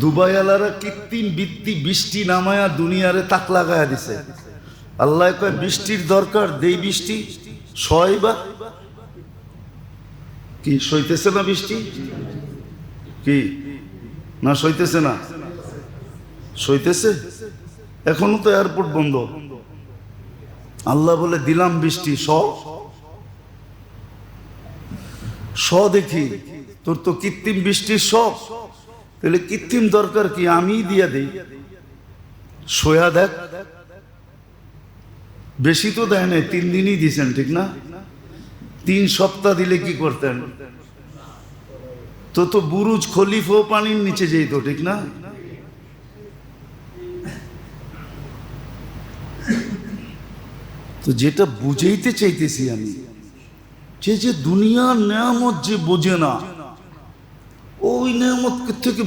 Dubai আলারা কৃত্রিম বৃষ্টি নামায়া দুনিয়ারে তাক লাগায়া দিছে। আল্লাহ কয় বৃষ্টির দরকার, দেই বৃষ্টি। সয়বা কি সইতেছে না বৃষ্টি? কি না সইতেছে না? সইতেছে। এখনো তো এয়ারপোর্ট বন্ধ। আল্লাহ বলে দিলাম বৃষ্টি, দেখি তোর তো কৃত্রিম বৃষ্টির শখ, তাহলে কৃত্রিম দরকার কি, আমি দিয়া দেই। সোয়া দেখ, বেশি তো দেয় নাই, 3 দিনই দিয়েছেন, ঠিক না? 3 সপ্তাহ দিলে কি করতেন? তো বুরুজ খলিফাও পানির নিচে যেত, ঠিক না? তো যেটা বুঝাইতে চাইতেছি আমি, যে দুনিয়ার নেয়ামত যে বোঝে না, ওই নেয়ামত থেকে